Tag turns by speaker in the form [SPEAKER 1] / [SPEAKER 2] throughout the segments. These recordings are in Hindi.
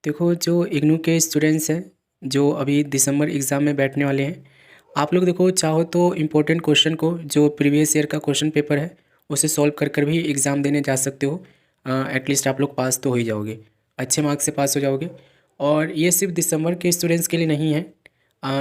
[SPEAKER 1] देखो जो इग्नू के स्टूडेंट्स हैं जो अभी दिसंबर एग्ज़ाम में बैठने वाले हैं। आप लोग देखो चाहो तो इम्पोर्टेंट क्वेश्चन को जो प्रीवियस ईयर का क्वेश्चन पेपर है उसे सॉल्व कर कर भी एग्ज़ाम देने जा सकते हो। एटलीस्ट आप लोग पास तो हो ही जाओगे, अच्छे मार्क्स से पास हो जाओगे। और ये सिर्फ दिसंबर के स्टूडेंट्स के लिए नहीं है।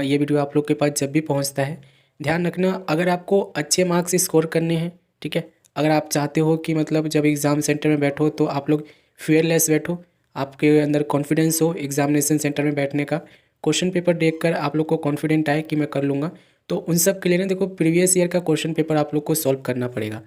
[SPEAKER 1] ये वीडियो आप लोग के पास जब भी पहुंचता है ध्यान रखना, अगर आपको अच्छे मार्क्स स्कोर करने हैं, ठीक है। अगर आप चाहते हो कि मतलब जब एग्ज़ाम सेंटर में बैठो तो आप लोग फेयरलेस बैठो, आपके अंदर कॉन्फिडेंस हो एग्जामिनेशन सेंटर में बैठने का, क्वेश्चन पेपर देखकर आप लोग को कॉन्फिडेंट आए कि मैं कर लूँगा, तो उन सब के लिए ना देखो प्रीवियस ईयर का क्वेश्चन पेपर आप लोग को सॉल्व करना पड़ेगा,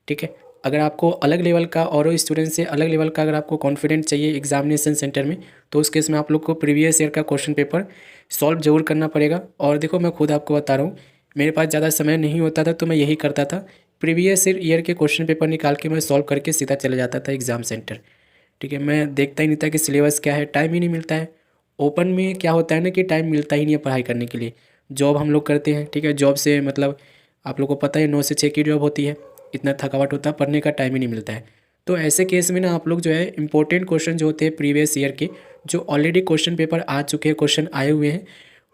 [SPEAKER 1] ठीक है। अगर आपको अलग लेवल का और स्टूडेंट से अलग लेवल का अगर आपको कॉन्फिडेंट चाहिए एग्जामिनेशन सेंटर में, तो उस केस में आप लोग को प्रीवियस ईयर का क्वेश्चन पेपर सॉल्व जरूर करना पड़ेगा। और देखो मैं खुद आपको बता रहा हूँ, मेरे पास ज़्यादा समय नहीं होता था तो मैं यही करता था, प्रीवियस ईयर के क्वेश्चन पेपर निकाल के मैं सॉल्व करके सीधा चला जाता था एग्ज़ाम सेंटर, ठीक है। मैं देखता ही नहीं था कि सिलेबस क्या है, टाइम ही नहीं मिलता है। ओपन में क्या होता है ना कि टाइम मिलता ही नहीं है पढ़ाई करने के लिए। जॉब हम लोग करते हैं, ठीक है, जॉब से मतलब आप लोग को पता है 9 से 6 की जॉब होती है, इतना थकावट होता है, पढ़ने का टाइम ही नहीं मिलता है। तो ऐसे केस में ना आप लोग जो है इंपॉर्टेंट क्वेश्चन जो होते हैं प्रीवियस ईयर के, जो ऑलरेडी क्वेश्चन पेपर आ चुके हैं, क्वेश्चन आए हुए हैं,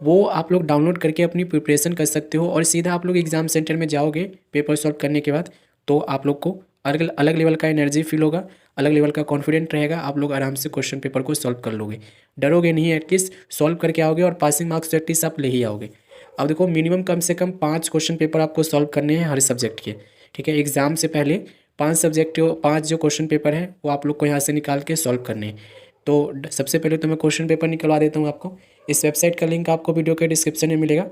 [SPEAKER 1] वो आप लोग डाउनलोड करके अपनी प्रिपरेशन कर सकते हो और सीधा आप लोग एग्ज़ाम सेंटर में जाओगे पेपर सॉल्व करने के बाद, तो आप लोग को अलग अलग लेवल का एनर्जी फील होगा, अलग लेवल का कॉन्फिडेंट रहेगा, आप लोग आराम से क्वेश्चन पेपर को सॉल्व कर लोगे, डरोगे नहीं, एटलीस्ट सॉल्व करके आओगे और पासिंग मार्क्स तो एटलीस्ट आप ले ही आओगे। अब देखो मिनिमम कम से कम 5 क्वेश्चन पेपर आपको सॉल्व करने हैं हर सब्जेक्ट के, ठीक है। एग्जाम से पहले 5 सब्जेक्ट 5 जो क्वेश्चन पेपर है वो आप लोग को यहाँ से निकाल के सॉल्व करने हैं। तो सबसे पहले तो मैं क्वेश्चन पेपर निकलवा देता हूँ आपको। इस वेबसाइट का लिंक आपको वीडियो के डिस्क्रिप्शन में मिलेगा।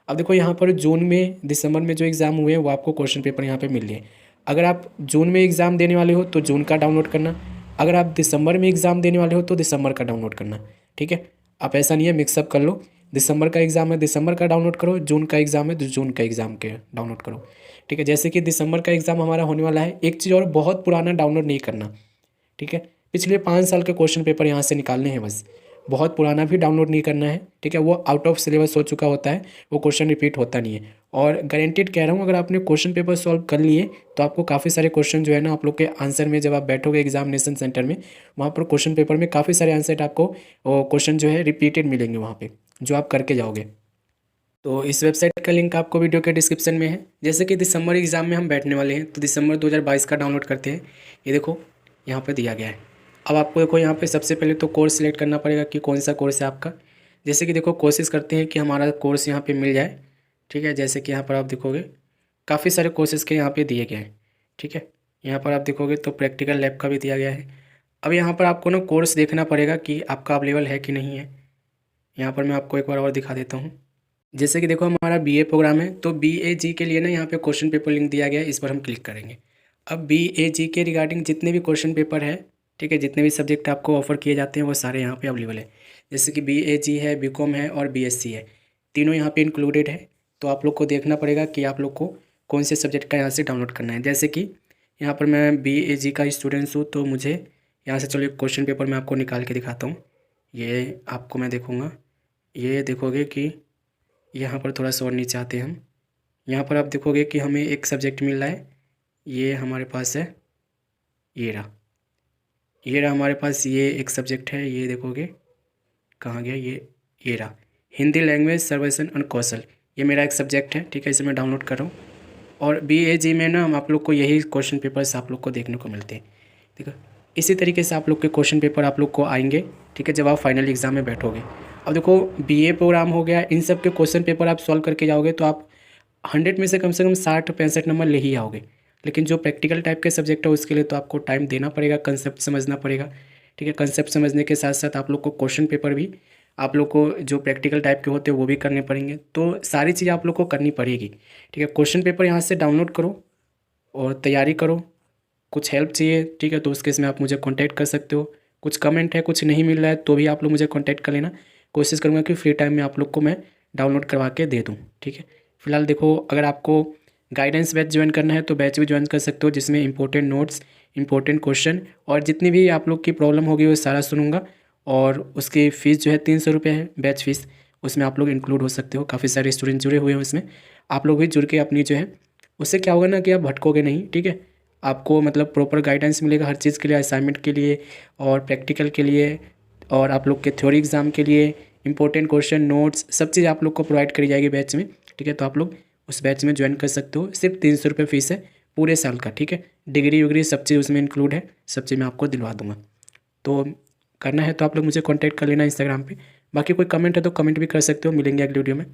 [SPEAKER 1] अब देखो यहाँ पर जून में दिसंबर में जो एग्ज़ाम हुए हैं वो आपको क्वेश्चन पेपर यहाँ पे मिल रहे हैं। अगर आप जून में एग्ज़ाम देने वाले हो तो जून का डाउनलोड करना, अगर आप दिसंबर में एग्ज़ाम देने वाले हो तो दिसंबर का डाउनलोड करना, ठीक है। आप ऐसा नहीं है मिक्सअप कर लो, दिसंबर का एग्ज़ाम है दिसंबर का डाउनलोड करो, जून का एग्ज़ाम है तो जून का एग्ज़ाम के डाउनलोड करो, ठीक है। जैसे कि दिसंबर का एग्ज़ाम हमारा होने वाला है, एक चीज़ और बहुत पुराना डाउनलोड नहीं करना, ठीक है। पिछले 5 साल के क्वेश्चन पेपर यहाँ से निकालने हैं बस, बहुत पुराना भी डाउनलोड नहीं करना है, ठीक है। वो आउट ऑफ सिलेबस हो चुका होता है, वो क्वेश्चन रिपीट होता नहीं है। और गारंटेड कह रहा हूँ, अगर आपने क्वेश्चन पेपर सॉल्व कर लिए तो आपको काफ़ी सारे क्वेश्चन जो है ना आप लोग के आंसर में, जब आप बैठोगे एग्जामिनेशन सेंटर में, वहाँ पर क्वेश्चन पेपर में काफ़ी सारे आंसर आपको क्वेश्चन जो है रिपीटेड मिलेंगे वहाँ पे, जो आप करके जाओगे। तो इस वेबसाइट का लिंक आपको वीडियो के डिस्क्रिप्शन में है। जैसे कि दिसंबर एग्ज़ाम में हम बैठने वाले हैं तो दिसंबर 2022 का डाउनलोड करते हैं। ये देखो यहाँ पे दिया गया है। अब आपको देखो यहाँ पे सबसे पहले तो कोर्स सिलेक्ट करना पड़ेगा कि कौन सा कोर्स है आपका। जैसे कि देखो कोशिश करते हैं कि हमारा कोर्स यहाँ पे मिल जाए, ठीक है। जैसे कि यहाँ पर आप देखोगे काफ़ी सारे कोर्सेज़ के यहाँ पे दिए गए हैं, ठीक है। यहाँ पर आप देखोगे तो प्रैक्टिकल लैब का भी दिया गया है। अब यहाँ पर आपको ना कोर्स देखना पड़ेगा कि आपका अवेलेबल है कि नहीं है। यहाँ पर मैं आपको एक बार और दिखा देता हूँ। जैसे कि देखो हमारा बीए प्रोग्राम है तो बीएजी के लिए ना यहाँ पे क्वेश्चन पेपर लिंक दिया गया है, इस पर हम क्लिक करेंगे। अब बीएजी के रिगार्डिंग जितने भी क्वेश्चन पेपर है, ठीक है, जितने भी सब्जेक्ट आपको ऑफर किए जाते हैं वो सारे यहाँ पे अवेलेबल है। जैसे कि बीएजी है, बीकॉम है और बीएससी है, तीनों यहाँ पे इंक्लूडेड है। तो आप लोग को देखना पड़ेगा कि आप लोग को कौन से सब्जेक्ट का यहाँ से डाउनलोड करना है। जैसे कि यहाँ पर मैं बीएजी का स्टूडेंट्स हूँ तो मुझे यहाँ से चलो एक क्वेश्चन पेपर मैं आपको निकाल के दिखाता हूँ। ये आपको मैं देखूँगा, ये देखोगे कि यहाँ पर थोड़ा सा और नीचे आते हैं हम, यहाँ पर आप देखोगे कि हमें एक सब्जेक्ट मिल रहा है, ये हमारे पास है, ये रहा हमारे पास, ये एक सब्जेक्ट है, ये देखोगे कहाँ गया, ये रहा, हिंदी लैंग्वेज सर्वेसन एंड कौशल, ये मेरा एक सब्जेक्ट है, ठीक है। इसे मैं डाउनलोड कर रहा हूँ। और बीएजी में ना हम आप लोग को यही क्वेश्चन पेपर्स आप लोग को देखने को मिलते हैं, ठीक है। इसी तरीके से आप लोग के क्वेश्चन पेपर आप लोग को आएंगे, ठीक है, जब आप फाइनल एग्ज़ाम में बैठोगे। अब देखो बीए प्रोग्राम हो गया, इन सब के क्वेश्चन पेपर आप सॉल्व करके जाओगे तो आप 100 में से कम 60-65 नंबर ले ही आओगे। लेकिन जो प्रैक्टिकल टाइप के सब्जेक्ट है उसके लिए तो आपको टाइम देना पड़ेगा, कंसेप्ट समझना पड़ेगा, ठीक है। कंसेप्ट समझने के साथ साथ आप लोग को क्वेश्चन पेपर भी आप लोग को जो प्रैक्टिकल टाइप के होते हैं वो भी करने पड़ेंगे। तो सारी चीज़ आप लोग को करनी पड़ेगी, ठीक है। क्वेश्चन पेपर यहाँ से डाउनलोड करो और तैयारी करो। कुछ हेल्प चाहिए, ठीक है, तो उस केस में आप मुझे कांटेक्ट कर सकते हो। कुछ कमेंट है, कुछ नहीं मिल रहा है तो भी आप लोग मुझे कांटेक्ट कर लेना। कोशिश करूँगा कि फ्री टाइम में आप लोग को मैं डाउनलोड करवा के दे दूँ, ठीक है। फिलहाल देखो अगर आपको गाइडेंस बैच ज्वाइन करना है तो बैच भी ज्वाइन कर सकते हो, जिसमें इंपॉर्टेंट नोट्स, इंपॉर्टेंट क्वेश्चन और जितनी भी आप लोग की प्रॉब्लम होगी वो सारा सुनूंगा। और उसकी फ़ीस जो है 300 रुपये है बैच फ़ीस, उसमें आप लोग इंक्लूड हो सकते हो। काफ़ी सारे स्टूडेंट जुड़े हुए हैं उसमें, आप लोग भी जुड़ के अपनी जो है, उससे क्या होगा ना कि आप भटकोगे नहीं, ठीक है। आपको मतलब प्रॉपर गाइडेंस मिलेगा हर चीज़ के लिए, असाइनमेंट के लिए और प्रैक्टिकल के लिए और आप लोग के थ्योरी एग्ज़ाम के लिए इंपॉर्टेंट क्वेश्चन, नोट्स, सब चीज़ आप लोग को प्रोवाइड करी जाएगी बैच में। ठीक है, तो आप लोग उस बैच में ज्वाइन कर सकते हो। सिर्फ 300 रुपये फ़ीस है पूरे साल का। ठीक है, डिग्री वगैरह सब चीज़ उसमें इंक्लूड है, सब चीज़ मैं आपको दिलवा दूँगा। तो करना है तो आप लोग मुझे कॉन्टैक्ट कर लेना इंस्टाग्राम पे। बाकी कोई कमेंट है तो कमेंट भी कर सकते हो। मिलेंगे अगली वीडियो में।